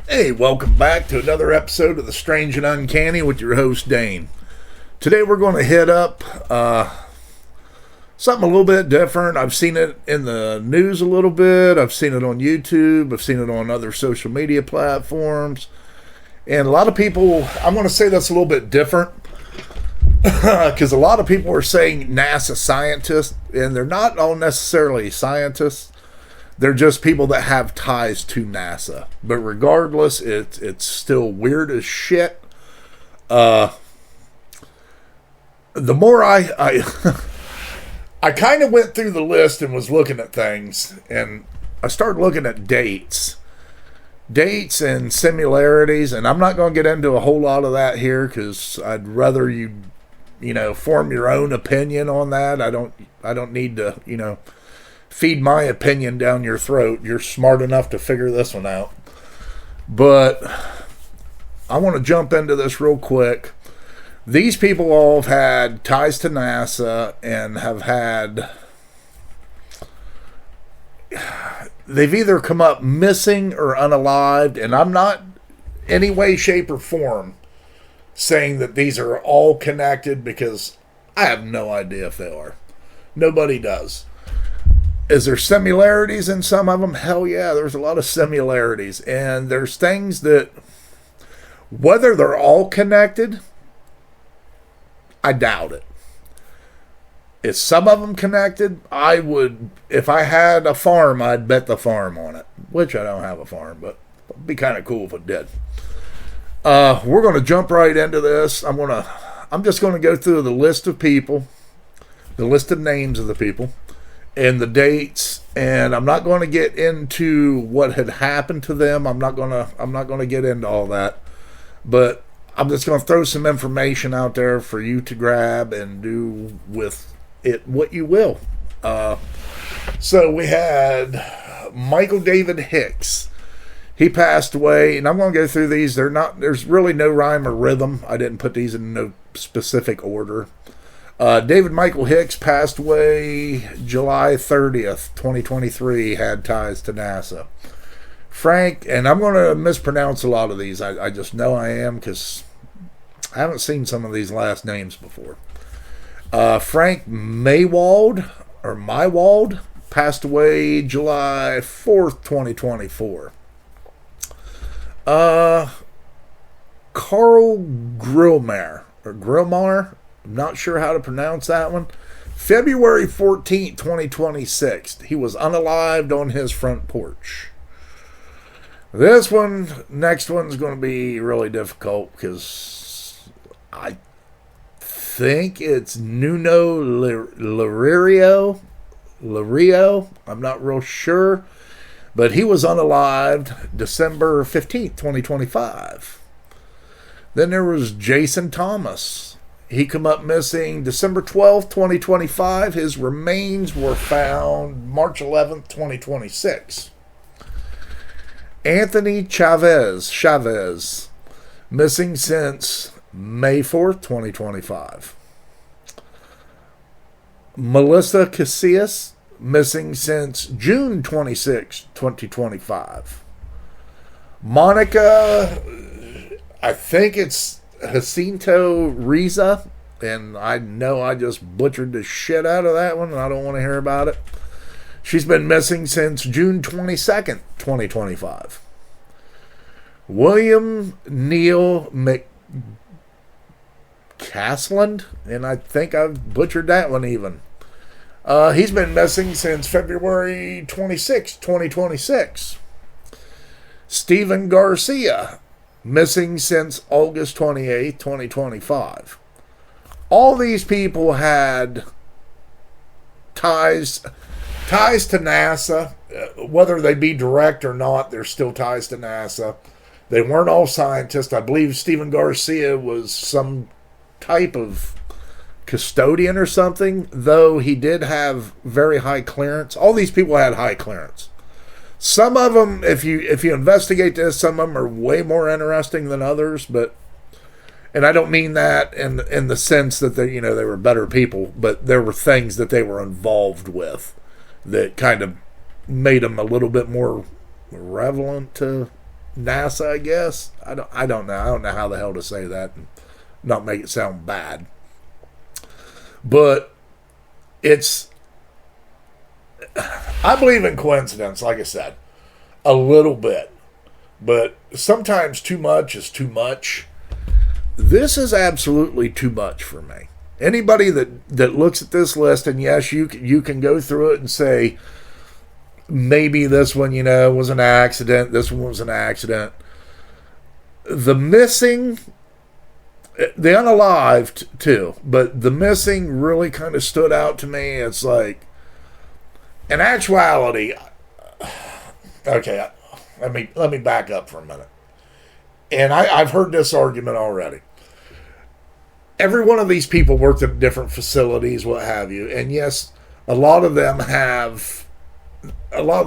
Hey, welcome back to another episode of The Strange and Uncanny with your host, Dane. Today we're going to hit up something a little bit different. I've seen it in the news a little bit. I've seen it on YouTube. I've seen it on other social media platforms. And a lot of people, I'm going to say that's a little bit different because a lot of people are saying NASA scientists, and they're not all necessarily scientists. They're just people that have ties to NASA. But regardless, it's still weird as shit. The more I kind of went through the list and was looking at things, and I started looking at dates and similarities, and I'm not going to get into a whole lot of that here because I'd rather you form your own opinion on that. I don't need to, feed my opinion down your throat. You're smart enough to figure this one out. But I want to jump into this real quick. These people all have had ties to NASA and they've either come up missing or unalived, and I'm not any way, shape, or form saying that these are all connected because I have no idea if they are. Nobody does. Is there similarities in some of them? Hell yeah, there's a lot of similarities. And there's things that, whether they're all connected, I doubt it. Is some of them connected? I would, if I had a farm, I'd bet the farm on it. Which I don't have a farm, but it'd be kind of cool if it did. We're going to jump right into this. I'm just going to go through the list of people, the list of names of the people, and the dates, and I'm not going to get into what had happened to them. I'm not going to get into all that, but I'm just going to throw some information out there for you to grab and do with it what you will. So we had Michael David Hicks. He passed away, and I'm going to go through these. There's really no rhyme or rhythm. I didn't put these in no specific order. David Michael Hicks passed away July 30th, 2023, had ties to NASA. Frank, and I'm going to mispronounce a lot of these. I just know I am because I haven't seen some of these last names before. Frank Maywald, passed away July 4th, 2024. Carl Grillmar, I'm not sure how to pronounce that one. February 14th, 2026. He was unalived on his front porch. Next one's going to be really difficult because I think it's Nuno Lario. I'm not real sure. But he was unalived December 15th, 2025. Then there was Jason Thomas. He come up missing December 12th, 2025. His remains were found March 11th, 2026. Anthony Chavez, missing since May 4th, 2025. Melissa Casillas, missing since June 26, 2025. Monica, I think it's Jacinto Riza, and I know I just butchered the shit out of that one, and I don't want to hear about it. She's been missing since June 22nd, 2025. William Neil McCasland, and I think I've butchered that one even. He's been missing since February 26, 2026. Stephen Garcia, missing since August 28, 2025. All these people had ties to NASA. Whether they be direct or not, there's still ties to NASA. They weren't all scientists. I believe Stephen Garcia was some type of custodian or something, though he did have very high clearance. All these people had high clearance. Some of them, if you investigate this, some of them are way more interesting than others. And I don't mean that in the sense that they were better people, but there were things that they were involved with that kind of made them a little bit more relevant to NASA, I guess. I don't know. I don't know how the hell to say that and not make it sound bad. But I believe in coincidence, like I said, a little bit. But sometimes too much is too much. This is absolutely too much for me. Anybody that looks at this list, and yes, you can go through it and say, maybe this one, was an accident. This one was an accident. The missing, the unalived too, but the missing really kind of stood out to me. It's like, in actuality, okay, let me back up for a minute. And I've heard this argument already. Every one of these people worked at different facilities, what have you. And yes, a lot of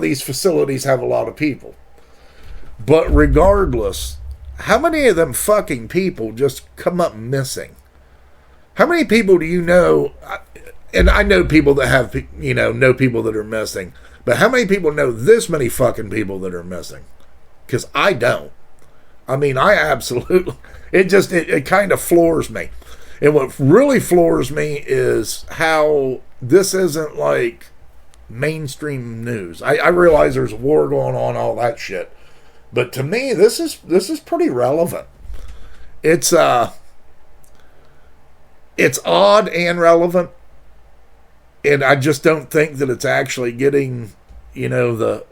these facilities have a lot of people. But regardless, how many of them fucking people just come up missing? How many people do you know? And I know people that have, know people that are missing. But how many people know this many fucking people that are missing? Because I don't. I mean, I absolutely, it kind of floors me. And what really floors me is how this isn't like mainstream news. I realize there's a war going on, all that shit. But to me, this is pretty relevant. It's odd and relevant. And I just don't think that it's actually getting, the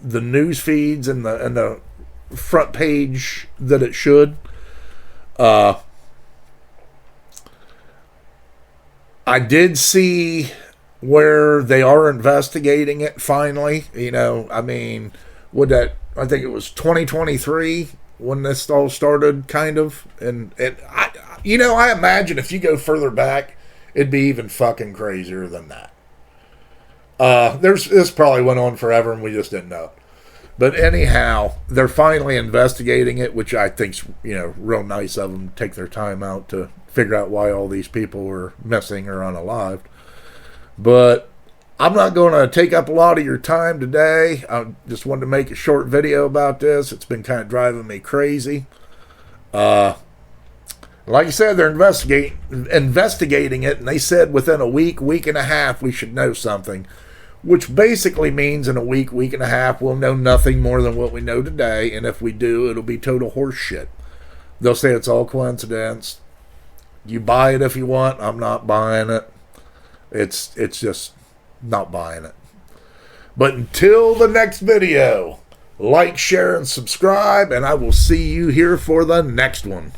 news feeds and the front page that it should. I did see where they are investigating it finally. I think it was 2023 when this all started, kind of. And I imagine if you go further back, it'd be even fucking crazier than that. This probably went on forever and we just didn't know. But anyhow, they're finally investigating it, which I think's, real nice of them to take their time out to figure out why all these people were missing or unalived. But I'm not going to take up a lot of your time today. I just wanted to make a short video about this. It's been kind of driving me crazy. Like I said, they're investigating it, and they said within a week and a half, we should know something. Which basically means in a week and a half, we'll know nothing more than what we know today. And if we do, it'll be total horse shit. They'll say it's all coincidence. You buy it if you want. I'm not buying it. It's just not buying it. But until the next video, like, share, and subscribe. And I will see you here for the next one.